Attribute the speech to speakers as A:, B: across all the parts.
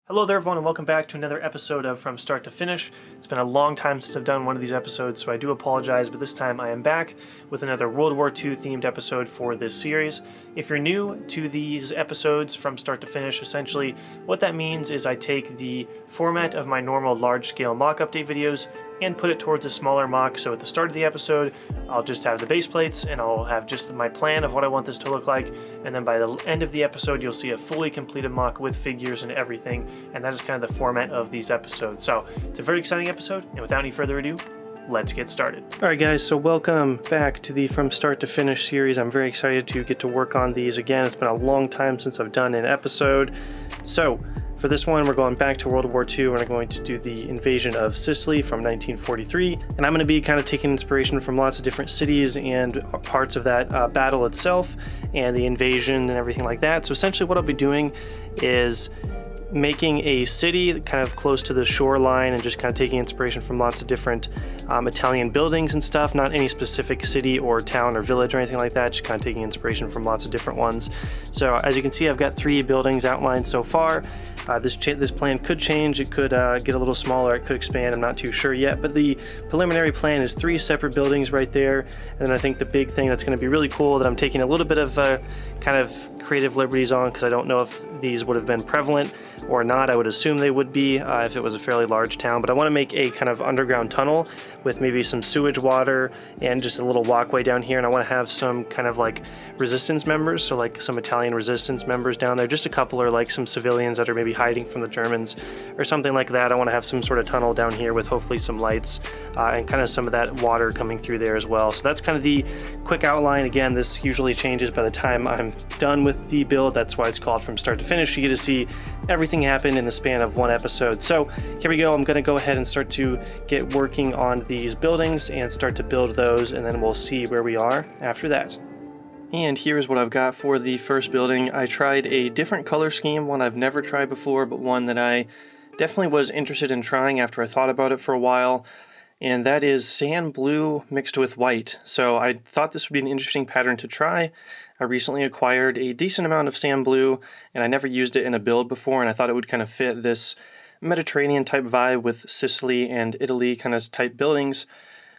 A: Hello there everyone and welcome back to another episode of From Start to Finish. It's been a long time since I've done one of these episodes, so I do apologize, but this time I am back with another World War II themed episode for this series. If you're new to these episodes from start to finish, essentially what that means is I take the format of my normal large-scale mock update videos and put it towards a smaller mock. So at the start of the episode, I'll just have the base plates and I'll have just my plan of what I want this to look like. And then by the end of the episode, you'll see a fully completed mock with figures and everything. And that is kind of the format of these episodes. So it's a very exciting episode. And without any further ado, let's get started. All right, guys, so welcome back to the From Start to Finish series. I'm very excited to get to work on these again. It's been a long time since I've done an episode. So for this one, we're going back to World War II. We're going to do the invasion of Sicily from 1943. And I'm going to be kind of taking inspiration from lots of different cities and parts of that battle itself and the invasion and everything like that. So essentially what I'll be doing is making a city kind of close to the shoreline and just kind of taking inspiration from lots of different Italian buildings and stuff, not any specific city or town or village or anything like that, just kind of taking inspiration from lots of different ones. So as you can see, I've got 3 buildings outlined so far. This plan could change, it could get a little smaller, it could expand, I'm not too sure yet, but the preliminary plan is 3 separate buildings right there. And then I think the big thing that's going to be really cool that I'm taking a little bit of kind of creative liberties on, because I don't know if these would have been prevalent or not. I would assume they would be if it was a fairly large town, but I want to make a kind of underground tunnel with maybe some sewage water and just a little walkway down here, and I want to have some kind of like resistance members, so like some Italian resistance members down there, just a couple, or like some civilians that are maybe hiding from the Germans or something like that. I want to have some sort of tunnel down here with hopefully some lights and kind of some of that water coming through there as well. So that's kind of the quick outline. Again, this usually changes by the time I'm done with the build. That's why it's called From Start to Finish. You get to see everything happen in the span of one episode. So here we go. I'm going to go ahead and start to get working on these buildings and start to build those, and then we'll see where we are after that. And here's what I've got for the first building. I tried a different color scheme, one I've never tried before, but one that I definitely was interested in trying after I thought about it for a while, and that is sand blue mixed with white. So I thought this would be an interesting pattern to try. I recently acquired a decent amount of sand blue, and I never used it in a build before, and I thought it would kind of fit this Mediterranean type vibe with Sicily and Italy kind of type buildings,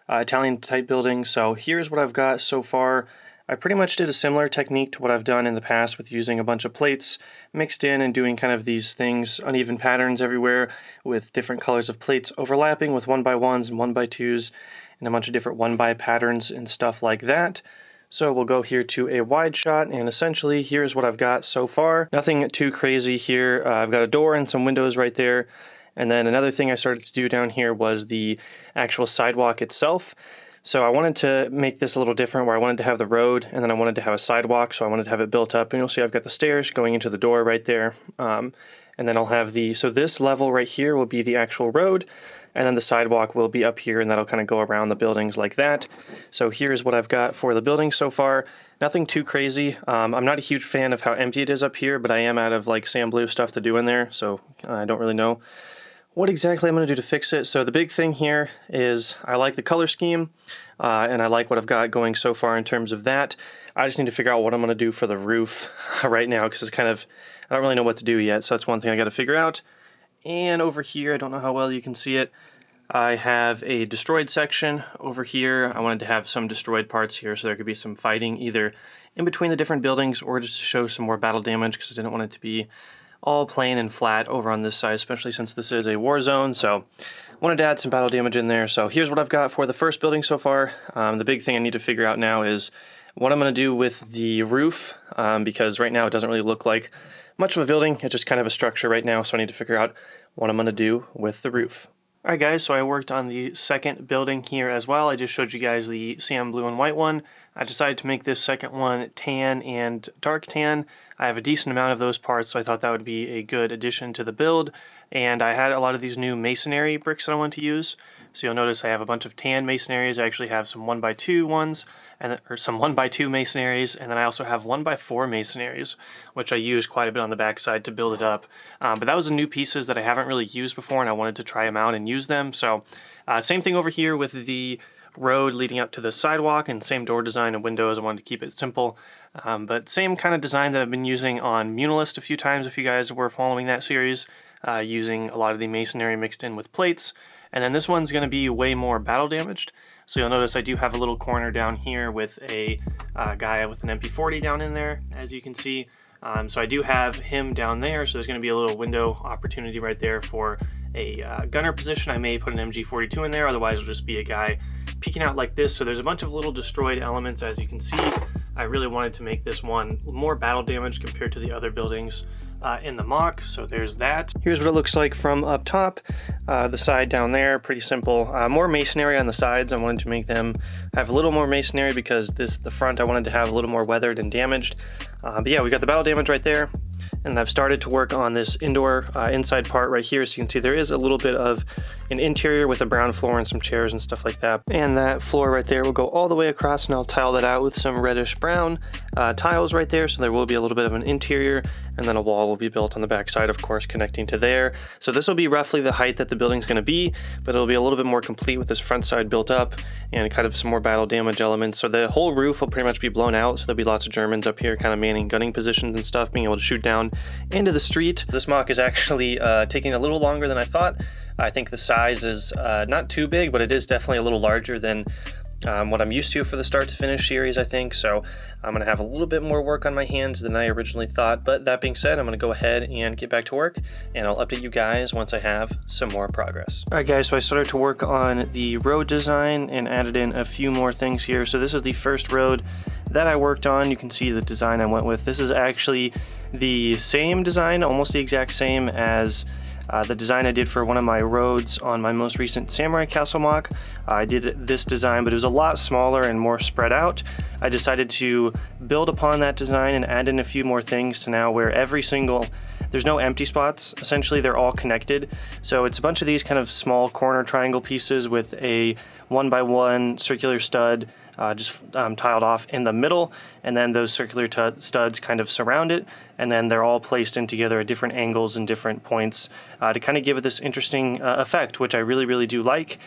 A: Italian type buildings. So here's what I've got so far. I pretty much did a similar technique to what I've done in the past with using a bunch of plates mixed in and doing kind of these things, uneven patterns everywhere with different colors of plates overlapping with 1x1s and 1x2s and a bunch of different 1x patterns and stuff like that. So we'll go here to a wide shot, and essentially here's what I've got so far. Nothing too crazy here. I've got a door and some windows right there. And then another thing I started to do down here was the actual sidewalk itself. So I wanted to make this a little different, where I wanted to have the road and then I wanted to have a sidewalk, so I wanted to have it built up. And you'll see I've got the stairs going into the door right there. And then I'll have so this level right here will be the actual road, and then the sidewalk will be up here, and that'll kind of go around the buildings like that. So here's what I've got for the building so far. Nothing too crazy. I'm not a huge fan of how empty it is up here, but I am out of like sand blue stuff to do in there, so I don't really know what exactly I'm going to do to fix it. So the big thing here is I like the color scheme, and I like what I've got going so far in terms of that. I just need to figure out what I'm going to do for the roof right now, because it's kind of, I don't really know what to do yet, so that's one thing I got to figure out. And over here, I don't know how well you can see it, I have a destroyed section over here. I wanted to have some destroyed parts here so there could be some fighting either in between the different buildings or just to show some more battle damage, because I didn't want it to be all plain and flat over on this side, especially since this is a war zone. So I wanted to add some battle damage in there. So here's what I've got for the first building so far. The big thing I need to figure out now is what I'm going to do with the roof, because right now it doesn't really look like much of a building. It's just kind of a structure right now, so I need to figure out what I'm going to do with the roof. Alright guys, so I worked on the second building here as well. I just showed you guys the sand blue and white one. I decided to make this second one tan and dark tan. I have a decent amount of those parts, so I thought that would be a good addition to the build. And I had a lot of these new masonry bricks that I want to use. So you'll notice I have a bunch of tan masonries. I actually have some 1x2 ones, or some 1x2 masonries, and then I also have 1x4 masonries, which I used quite a bit on the backside to build it up. But that was the new pieces that I haven't really used before, and I wanted to try them out and use them. So same thing over here with the road leading up to the sidewalk, and same door design and windows. I wanted to keep it simple, but same kind of design that I've been using on Munilist a few times if you guys were following that series. using a lot of the masonry mixed in with plates. And then this one's going to be way more battle damaged. So you'll notice I do have a little corner down here with a guy with an MP40 down in there, as you can see. So I do have him down there, so there's going to be a little window opportunity right there for a gunner position. I may put an MG42 in there, otherwise it'll just be a guy peeking out like this. So there's a bunch of little destroyed elements, as you can see. I really wanted to make this one more battle damage compared to the other buildings in the MOC, so there's that. Here's what it looks like from up top. The side down there, pretty simple. More masonry on the sides. I wanted to make them have a little more masonry because the front I wanted to have a little more weathered and damaged. But yeah, we got the battle damage right there. And I've started to work on this indoor inside part right here. So you can see there is a little bit of an interior with a brown floor and some chairs and stuff like that. And that floor right there will go all the way across, and I'll tile that out with some reddish brown tiles right there. So there will be a little bit of an interior, and then a wall will be built on the back side, of course, connecting to there. So this will be roughly the height that the building's going to be, but it'll be a little bit more complete with this front side built up and kind of some more battle damage elements. So the whole roof will pretty much be blown out. So there'll be lots of Germans up here kind of manning gunning positions and stuff, being able to shoot down into the street. This MOC is actually taking a little longer than I thought. I think the size is not too big, but it is definitely a little larger than what I'm used to for the start to finish series, I think. So I'm going to have a little bit more work on my hands than I originally thought. But that being said, I'm going to go ahead and get back to work, and I'll update you guys once I have some more progress. All right, guys, so I started to work on the road design and added in a few more things here. So this is the first road that I worked on. You can see the design I went with. This is actually the same design, almost the exact same as the design I did for one of my roads on my most recent Samurai Castle MOC. I did this design, but it was a lot smaller and more spread out. I decided to build upon that design and add in a few more things to now where there's no empty spots. Essentially, they're all connected. So it's a bunch of these kind of small corner triangle pieces with a 1x1 circular stud tiled off in the middle, and then those circular studs kind of surround it, and then they're all placed in together at different angles and different points to kind of give it this interesting effect, which I really do like.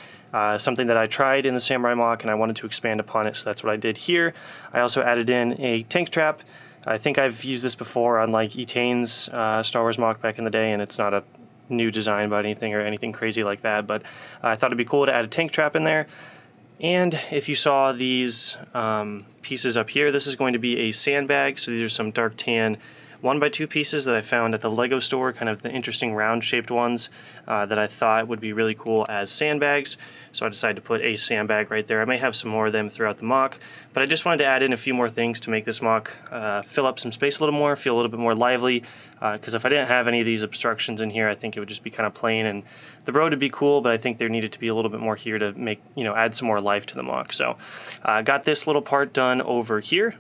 A: Something that I tried in the Samurai MOC, and I wanted to expand upon it, so that's what I did here. I also added in a tank trap. I think I've used this before on like Etane's Star Wars MOC back in the day, and it's not a new design by anything crazy like that, but I thought it'd be cool to add a tank trap in there. And if you saw these pieces up here, this is going to be a sandbag. So these are some dark tan 1x2 pieces that I found at the Lego store, kind of the interesting round shaped ones that I thought would be really cool as sandbags. So I decided to put a sandbag right there. I may have some more of them throughout the MOC, but I just wanted to add in a few more things to make this MOC fill up some space a little more, feel a little bit more lively, because if I didn't have any of these obstructions in here, I think it would just be kind of plain, and the road would be cool, but I think there needed to be a little bit more here to make, add some more life to the MOC. So I got this little part done over here.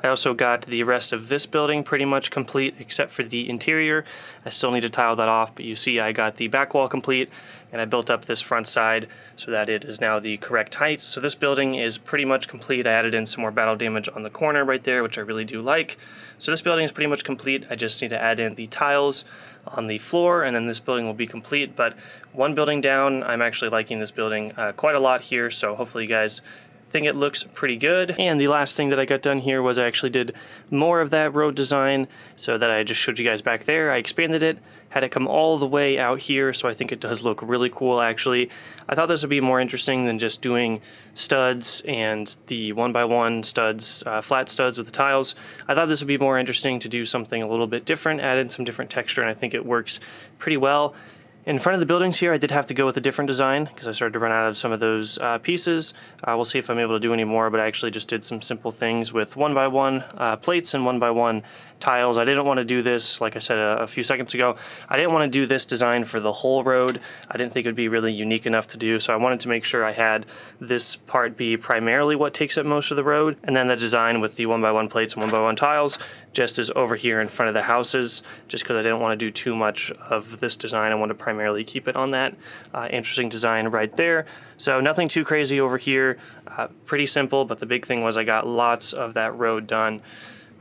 A: I also got the rest of this building pretty much complete except for the interior. I still need to tile that off, but you see I got the back wall complete, and I built up this front side so that it is now the correct height. So this building is pretty much complete. I added in some more battle damage on the corner right there, which I really do like. So this building is pretty much complete. I just need to add in the tiles on the floor, and then this building will be complete. But one building down, I'm actually liking this building quite a lot here, so hopefully you guys think it looks pretty good. And the last thing that I got done here was I actually did more of that road design, so that I just showed you guys back there. I expanded it, had it come all the way out here, so I think it does look really cool actually. I thought this would be more interesting than just doing studs and the 1x1 studs, flat studs with the tiles. I thought this would be more interesting to do something a little bit different, add in some different texture, and I think it works pretty well. In front of the buildings here, I did have to go with a different design because I started to run out of some of those pieces. We'll see if I'm able to do any more, but I actually just did some simple things with 1x1 plates and 1x1 tiles. I didn't want to do this, like I said a few seconds ago, I didn't want to do this design for the whole road. I didn't think it would be really unique enough to do, so I wanted to make sure I had this part be primarily what takes up most of the road, and then the design with the 1x1 plates and 1x1 tiles just is over here in front of the houses, just because I didn't want to do too much of this design. I wanted to primarily keep it on that interesting design right there. So nothing too crazy over here, pretty simple, but the big thing was I got lots of that road done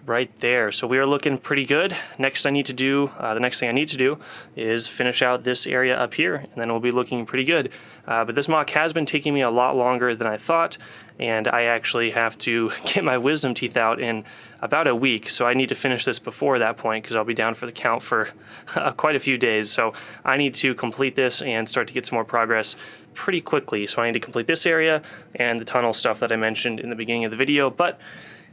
A: right there. So we are looking pretty good. The next thing I need to do is finish out this area up here, and then we'll be looking pretty good. But this mock has been taking me a lot longer than I thought, and I actually have to get my wisdom teeth out in about a week, so I need to finish this before that point because I'll be down for the count for quite a few days. So I need to complete this and start to get some more progress pretty quickly. So I need to complete this area and the tunnel stuff that I mentioned in the beginning of the video. But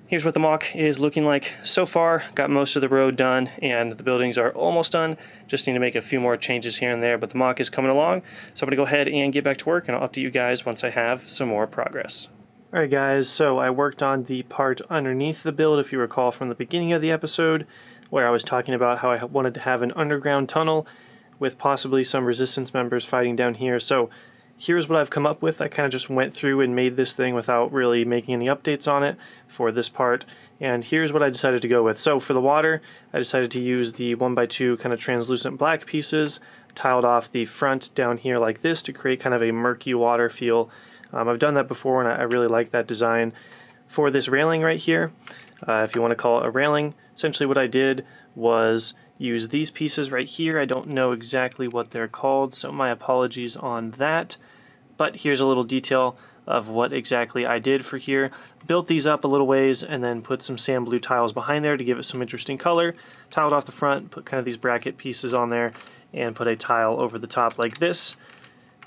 A: here's what the mock is looking like so far. Got most of the road done and the buildings are almost done. Just need to make a few more changes here and there, but the mock is coming along. So I'm gonna go ahead and get back to work, and I'll update you guys once I have some more progress. Alright guys, so I worked on the part underneath the build, if you recall from the beginning of the episode, where I was talking about how I wanted to have an underground tunnel with possibly some resistance members fighting down here. So here's what I've come up with. I kind of just went through and made this thing without really making any updates on it for this part. And here's what I decided to go with. So for the water, I decided to use the 1x2 kind of translucent black pieces, tiled off the front down here like this to create kind of a murky water feel. I've done that before and I really like that design. For this railing right here, if you want to call it a railing, essentially what I did was use these pieces right here. I don't know exactly what they're called, so my apologies on that. But here's a little detail of what exactly I did for here. Built these up a little ways and then put some sand blue tiles behind there to give it some interesting color. Tiled off the front, put kind of these bracket pieces on there, and put a tile over the top like this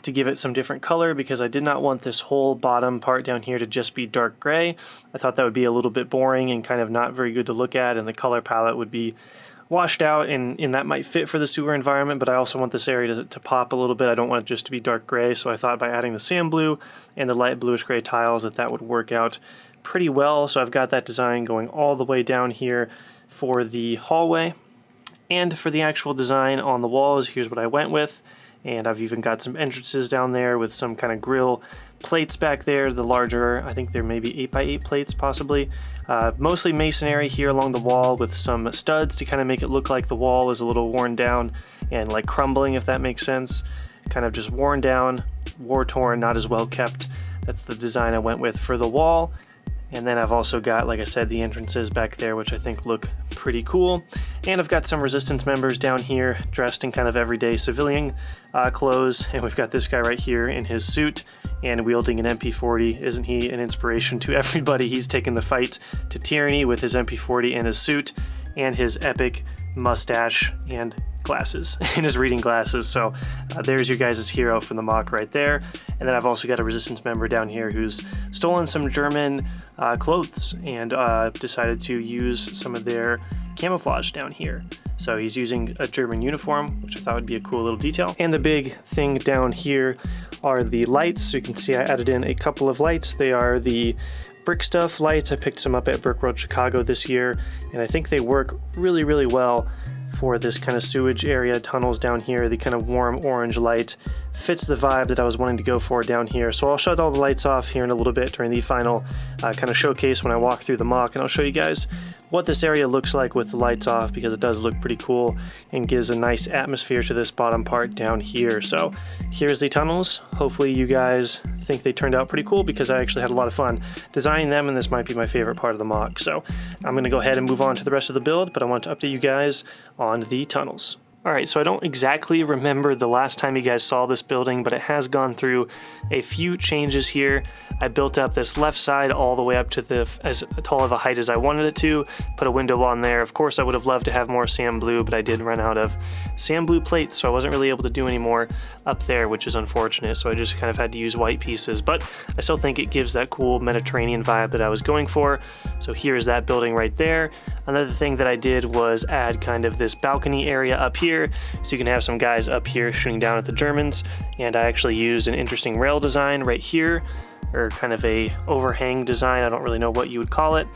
A: to give it some different color, because I did not want this whole bottom part down here to just be dark gray. I thought that would be a little bit boring and kind of not very good to look at, and the color palette would be washed out, and that might fit for the sewer environment, but I also want this area to pop a little bit. I don't want it just to be dark gray, so I thought by adding the sand blue and the light bluish gray tiles that would work out pretty well. So I've got that design going all the way down here for the hallway. And for the actual design on the walls, here's what I went with. And I've even got some entrances down there with some kind of grill plates back there, the larger, I think they're maybe 8x8 plates possibly. Mostly masonry here along the wall with some studs to kind of make it look like the wall is a little worn down and like crumbling, if that makes sense. Kind of just worn down, war-torn, not as well kept. That's the design I went with for the wall. And then I've also got, like I said, the entrances back there, which I think look pretty cool. And I've got some resistance members down here dressed in kind of everyday civilian clothes. And we've got this guy right here in his suit and wielding an MP40. Isn't he an inspiration to everybody? He's taken the fight to tyranny with his MP40 and his suit and his epic mustache and glasses, in his reading glasses. So there's your guys' hero from the mock right there. And then I've also got a resistance member down here who's stolen some German clothes and decided to use some of their camouflage down here. So he's using a German uniform, which I thought would be a cool little detail. And the big thing down here are the lights. So you can see I added in a couple of lights. They are the Brick Stuff lights. I picked some up at Brick World Chicago this year, and I think they work really, really well for this kind of sewage area, tunnels down here. The kind of warm orange light fits the vibe that I was wanting to go for down here. So I'll shut all the lights off here in a little bit during the final kind of showcase when I walk through the mock, and I'll show you guys what this area looks like with the lights off, because it does look pretty cool and gives a nice atmosphere to this bottom part down here. So here's the tunnels. Hopefully you guys think they turned out pretty cool, because I actually had a lot of fun designing them, and this might be my favorite part of the mock. So I'm going to go ahead and move on to the rest of the build, but I want to update you guys on the tunnels. Alright, so I don't exactly remember the last time you guys saw this building, but it has gone through a few changes here. I built up this left side all the way up to as tall of a height as I wanted it to, put a window on there. Of course, I would have loved to have more sand blue, but I did run out of sand blue plates, so I wasn't really able to do any more up there, which is unfortunate, so I just kind of had to use white pieces, but I still think it gives that cool Mediterranean vibe that I was going for. So here's that building right there. Another thing that I did was add kind of this balcony area up here, so you can have some guys up here shooting down at the Germans, and I actually used an interesting rail design right here, or kind of a overhang design. I don't really know what you would call it,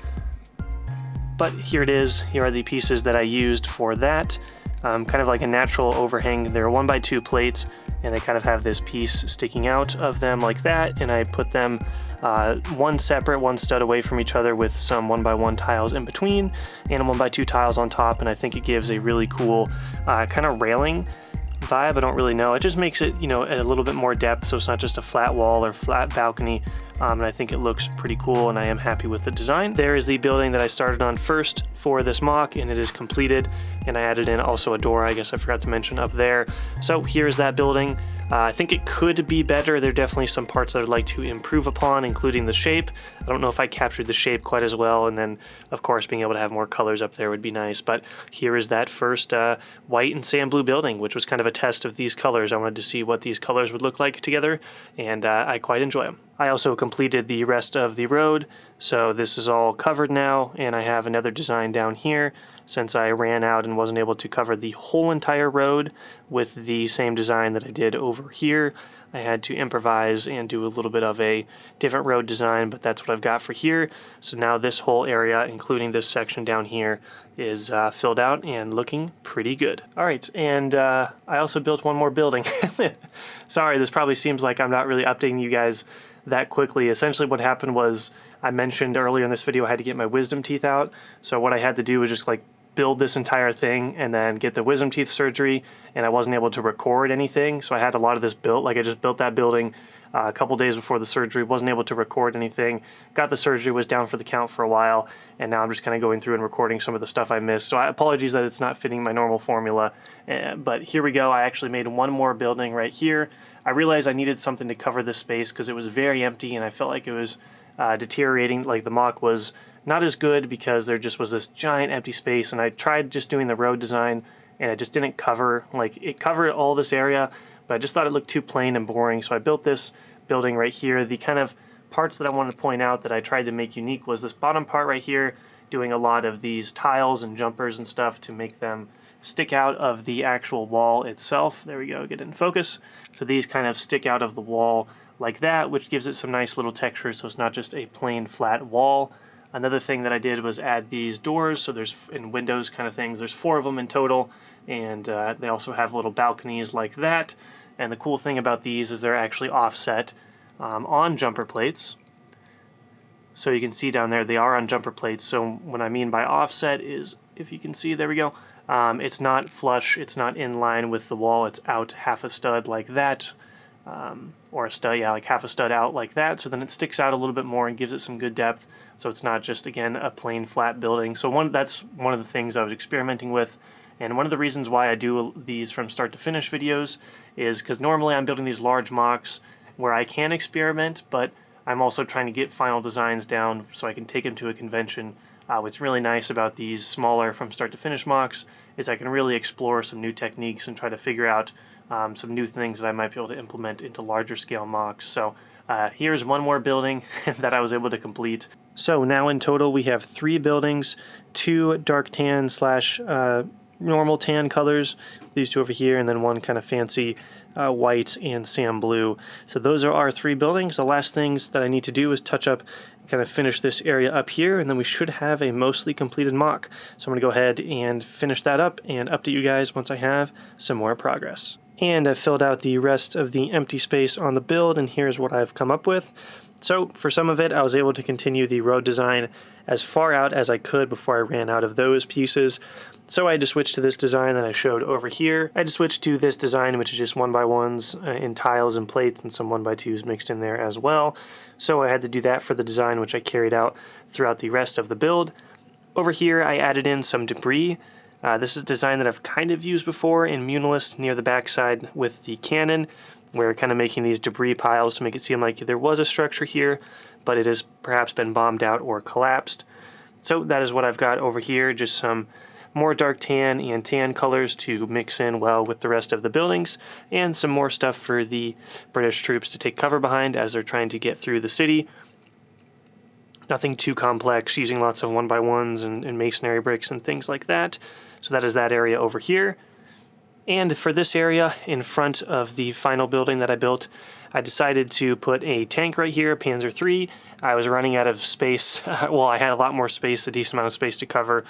A: but here it is. Here are the pieces that I used for that. Kind of like a natural overhang. They're 1x2 plates, and they kind of have this piece sticking out of them like that, and I put them one separate, one stud away from each other with some 1x1 tiles in between and 1x2 tiles on top, and I think it gives a really cool kind of railing vibe. I don't really know. It just makes it, you know, a little bit more depth, so it's not just a flat wall or flat balcony. And I think it looks pretty cool, and I am happy with the design. There is the building that I started on first for this mock, and it is completed. And I added in also a door, I guess I forgot to mention, up there. So here's that building. I think it could be better. There are definitely some parts that I'd like to improve upon, including the shape. I don't know if I captured the shape quite as well, and then of course being able to have more colors up there would be nice. But here is that first white and sand blue building, which was kind of a test of these colors. I wanted to see what these colors would look like together, and I quite enjoy them. I also completed the rest of the road, so this is all covered now, and I have another design down here since I ran out and wasn't able to cover the whole entire road with the same design that I did over here. I had to improvise and do a little bit of a different road design, but that's what I've got for here. So now this whole area, including this section down here, is filled out and looking pretty good. All right, and I also built one more building. Sorry, this probably seems like I'm not really updating you guys that quickly. Essentially what happened was, I mentioned earlier in this video I had to get my wisdom teeth out. So what I had to do was just like build this entire thing and then get the wisdom teeth surgery, and I wasn't able to record anything, so I had a lot of this built. Like I just built that building a couple days before the surgery, wasn't able to record anything, got the surgery, was down for the count for a while, and now I'm just kind of going through and recording some of the stuff I missed. So apologies that it's not fitting my normal formula, but here we go. I actually made one more building right here. I realized I needed something to cover this space because it was very empty and I felt like it was deteriorating. Like the mock was not as good because there just was this giant empty space, and I tried just doing the road design and it just didn't cover, like it covered all this area, but I just thought it looked too plain and boring. So I built this building right here. The kind of parts that I wanted to point out that I tried to make unique was this bottom part right here, doing a lot of these tiles and jumpers and stuff to make them stick out of the actual wall itself. There we go, get it in focus. So these kind of stick out of the wall like that, which gives it some nice little texture, so it's not just a plain flat wall. Another thing that I did was add these doors, so there's in windows kind of things, there's 4 of them in total, and they also have little balconies like that. And the cool thing about these is they're actually offset on jumper plates. So you can see down there they are on jumper plates. So what I mean by offset is, if you can see, there we go, it's not flush, it's not in line with the wall, it's out half a stud like that. Or a stud, yeah, like half a stud out like that, so then it sticks out a little bit more and gives it some good depth, so it's not just, again, a plain flat building. So that's one of the things I was experimenting with, and one of the reasons why I do these from start to finish videos is because normally I'm building these large mocks where I can experiment, but I'm also trying to get final designs down so I can take them to a convention. What's really nice about these smaller from start to finish mocks is I can really explore some new techniques and try to figure out some new things that I might be able to implement into larger scale mocks. So here's one more building that I was able to complete. So now in total we have 3 buildings, 2 dark tan slash normal tan colors, these 2 over here, and then one kind of fancy white and sand blue. So those are our 3 buildings. The last things that I need to do is touch up, kind of finish this area up here, and then we should have a mostly completed mock. So I'm going to go ahead and finish that up and update you guys once I have some more progress. And I've filled out the rest of the empty space on the build, and here's what I've come up with. So for some of it, I was able to continue the road design as far out as I could before I ran out of those pieces. So I had to switch to this design that I showed over here. I had to switch to this design, which is just 1x1s in tiles and plates, and some 1x2s mixed in there as well. So I had to do that for the design, which I carried out throughout the rest of the build. Over here, I added in some debris. This is a design that I've kind of used before in Munilist near the backside with the cannon. We're kind of making these debris piles to make it seem like there was a structure here, but it has perhaps been bombed out or collapsed. So that is what I've got over here, just some more dark tan and tan colors to mix in well with the rest of the buildings, and some more stuff for the British troops to take cover behind as they're trying to get through the city. Nothing too complex, using lots of 1x1s and masonry bricks and things like that. So that is that area over here. And for this area in front of the final building that I built, I decided to put a tank right here, Panzer III. I was running out of space. Well, I had a lot more space, a decent amount of space to cover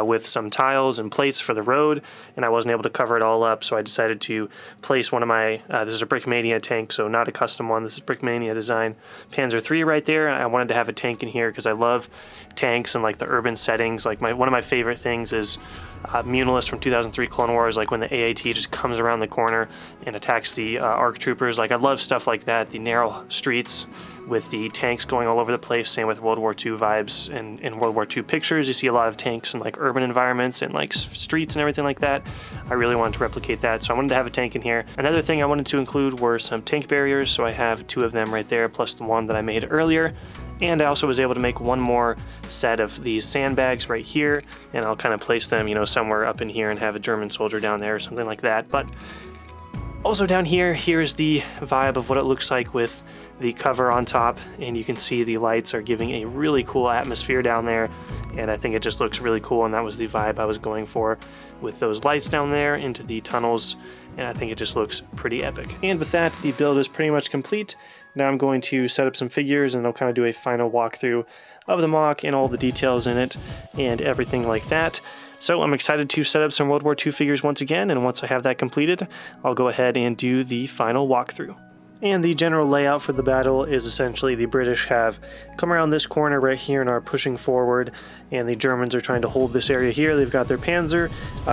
A: with some tiles and plates for the road, and I wasn't able to cover it all up, so I decided to place one of my, this is a Brickmania tank, so not a custom one, this is Brickmania design, Panzer III right there. I wanted to have a tank in here because I love tanks and like the urban settings. Like one of my favorite things is Munilist from 2003 Clone Wars, like when the AAT just comes around the corner and attacks the ARC troopers. Like I love stuff like that, the narrow streets with the tanks going all over the place. Same with World War II vibes and in World War II pictures. You see a lot of tanks in like urban environments and like streets and everything like that. I really wanted to replicate that, so I wanted to have a tank in here. Another thing I wanted to include were some tank barriers, so I have 2 of them right there, plus the one that I made earlier. And I also was able to make one more set of these sandbags right here, and I'll kind of place them, you know, somewhere up in here and have a German soldier down there or something like that. But also down here, here's the vibe of what it looks like with the cover on top, and you can see the lights are giving a really cool atmosphere down there, and I think it just looks really cool, and that was the vibe I was going for with those lights down there into the tunnels, and I think it just looks pretty epic. And with that, the build is pretty much complete. Now I'm going to set up some figures and I'll kind of do a final walkthrough of the MOC and all the details in it and everything like that. So I'm excited to set up some World War II figures once again, and once I have that completed, I'll go ahead and do the final walkthrough. And the general layout for the battle is essentially the British have come around this corner right here and are pushing forward, and the Germans are trying to hold this area here. They've got their Panzer,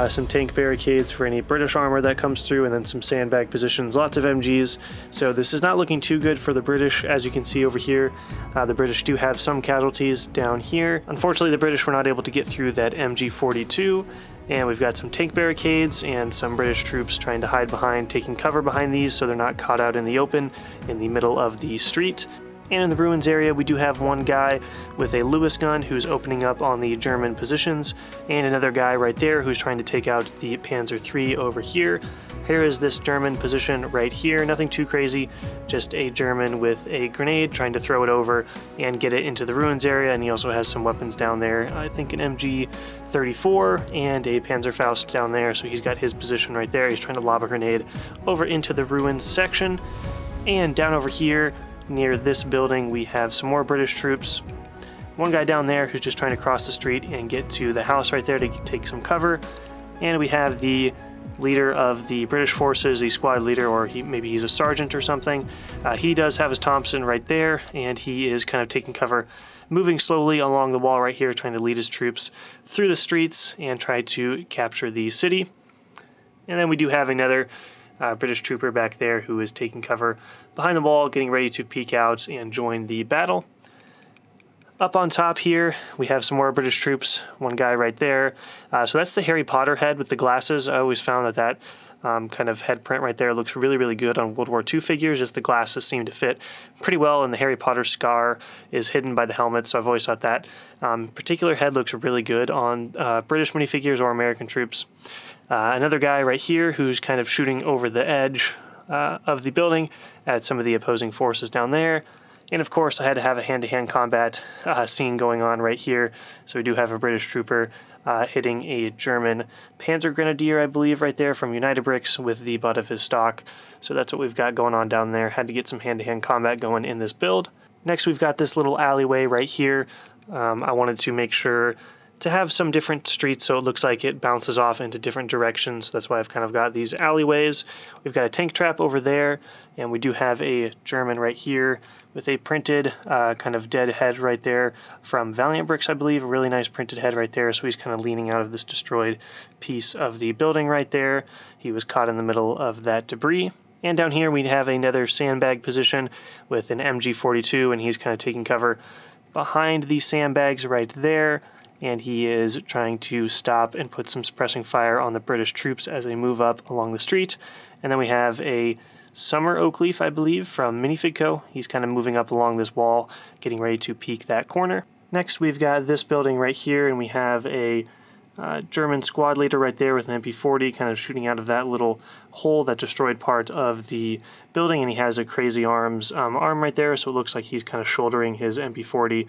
A: some tank barricades for any British armor that comes through, and then some sandbag positions, lots of MGs. So this is not looking too good for the British. As you can see over here, the British do have some casualties down here. Unfortunately, the British were not able to get through that MG42, and we've got some tank barricades and some British troops trying to hide behind, taking cover behind these so they're not caught out in the open in the middle of the street. And in the ruins area, we do have one guy with a Lewis gun who's opening up on the German positions, and another guy right there who's trying to take out the Panzer III over here. Here is this German position right here, nothing too crazy, just a German with a grenade trying to throw it over and get it into the ruins area, and he also has some weapons down there, I think an MG34 and a Panzerfaust down there, so he's got his position right there. He's trying to lob a grenade over into the ruins section. And down over here, near this building, we have some more British troops. One guy down there who's just trying to cross the street and get to the house right there to take some cover. And we have the leader of the British forces, the squad leader, or maybe he's a sergeant or something. He does have his Thompson right there, and he is kind of taking cover, moving slowly along the wall right here, trying to lead his troops through the streets and try to capture the city. And then we do have another British trooper back there who is taking cover behind the wall, getting ready to peek out and join the battle. Up on top here, we have some more British troops, one guy right there. So that's the Harry Potter head with the glasses. I always found that kind of head print right there looks really, really good on World War II figures, just the glasses seem to fit pretty well, and the Harry Potter scar is hidden by the helmet, so I've always thought that particular head looks really good on British minifigures or American troops. Another guy right here who's kind of shooting over the edge of the building at some of the opposing forces down there. And of course, I had to have a hand-to-hand combat scene going on right here. So we do have a British trooper hitting a German Panzer Grenadier, I believe, right there from United Bricks with the butt of his stock. So that's what we've got going on down there. Had to get some hand-to-hand combat going in this build. Next, we've got this little alleyway right here. I wanted to make sure to have some different streets so it looks like it bounces off into different directions. That's why I've kind of got these alleyways. We've got a tank trap over there, and we do have a German right here with a printed kind of dead head right there from Valiant Bricks, I believe. A really nice printed head right there, so he's kind of leaning out of this destroyed piece of the building right there. He was caught in the middle of that debris. And down here we have another sandbag position with an MG42, and he's kind of taking cover behind these sandbags right there. And he is trying to stop and put some suppressing fire on the British troops as they move up along the street. And then we have a Summer Oakleaf, I believe, from Minifig Co. He's kind of moving up along this wall, getting ready to peek that corner. Next, we've got this building right here, and we have a German squad leader right there with an MP40 kind of shooting out of that little hole that destroyed part of the building, and he has a Crazy Arms arm right there, so it looks like he's kind of shouldering his MP40.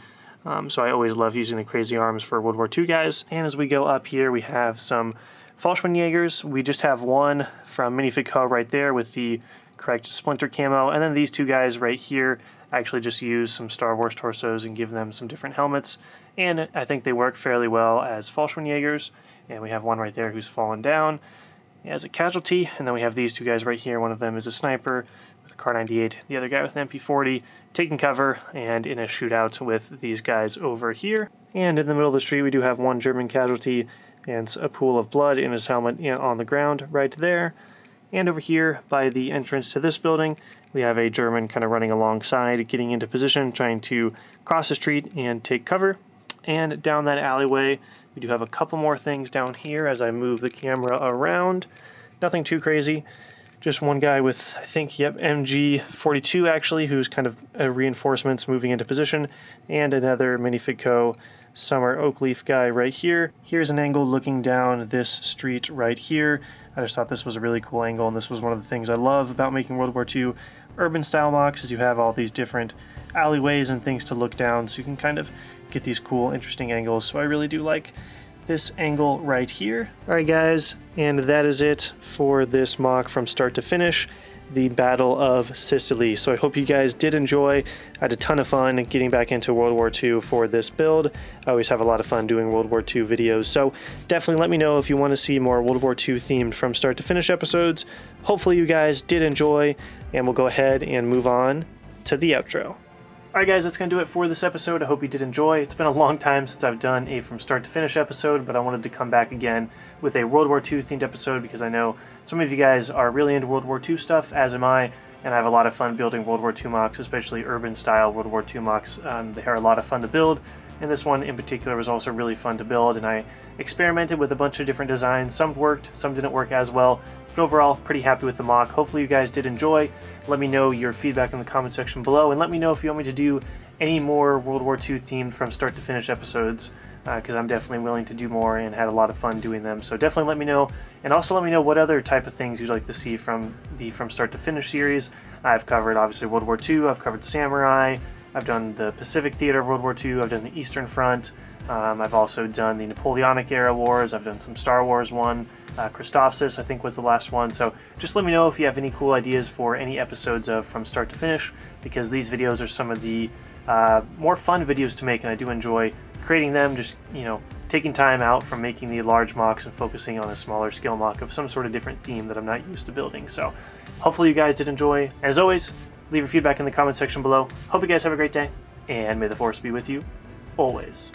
A: So I always love using the Crazy Arms for World War II guys. And as we go up here, we have some Fallschirmjägers, we just have one from Minifig Co. right there with the correct splinter camo, and then these two guys right here actually just use some Star Wars torsos and give them some different helmets, and I think they work fairly well as Fallschirmjägers. And we have one right there who's fallen down as a casualty, and then we have these two guys right here. One of them is a sniper with a Kar 98, the other guy with an MP40 taking cover and in a shootout with these guys over here. And in the middle of the street we do have one German casualty and a pool of blood in his helmet on the ground right there. And over here by the entrance to this building we have a German kind of running alongside, getting into position, trying to cross the street and take cover. And down that alleyway we do have a couple more things down here as I move the camera around. Nothing too crazy. Just one guy with, I think, yep, MG42 actually, who's kind of reinforcements moving into position, and another Minifig Co. Summer Oakleaf guy right here. Here's an angle looking down this street right here. I just thought this was a really cool angle, and this was one of the things I love about making World War II urban style MOCs, is you have all these different alleyways and things to look down, so you can kind of get these cool, interesting angles. So I really do like this angle right here. Alright guys, and that is it for this MOC from start to finish, the Battle of Sicily. So I hope you guys did enjoy. I had a ton of fun getting back into World War II for this build. I always have a lot of fun doing World War II videos, so definitely let me know if you want to see more World War II themed from start to finish episodes. Hopefully you guys did enjoy, and we'll go ahead and move on to the outro. Alright guys, that's going to do it for this episode. I hope you did enjoy. It's been a long time since I've done a from start to finish episode, but I wanted to come back again with a World War II themed episode because I know some of you guys are really into World War II stuff, as am I, and I have a lot of fun building World War II MOCs, especially urban style World War II MOCs. They are a lot of fun to build, and this one in particular was also really fun to build, and I experimented with a bunch of different designs. Some worked, some didn't work as well, but overall, pretty happy with the MOC. Hopefully you guys did enjoy. Let me know your feedback in the comment section below, and let me know if you want me to do any more World War II themed from start to finish episodes, because I'm definitely willing to do more and had a lot of fun doing them. So definitely let me know, and also let me know what other type of things you'd like to see from the From Start to Finish series. I've covered obviously World War II, I've covered Samurai, I've done the Pacific Theater of World War II, I've done the Eastern Front, I've also done the Napoleonic era wars, I've done some Star Wars one, Christophsis I think was the last one. So just let me know if you have any cool ideas for any episodes of From Start to Finish, because these videos are some of the more fun videos to make, and I do enjoy creating them, just, you know, taking time out from making the large MOCs and focusing on a smaller scale MOC of some sort of different theme that I'm not used to building. So hopefully you guys did enjoy. As always, leave your feedback in the comment section below. Hope you guys have a great day, and may the Force be with you always.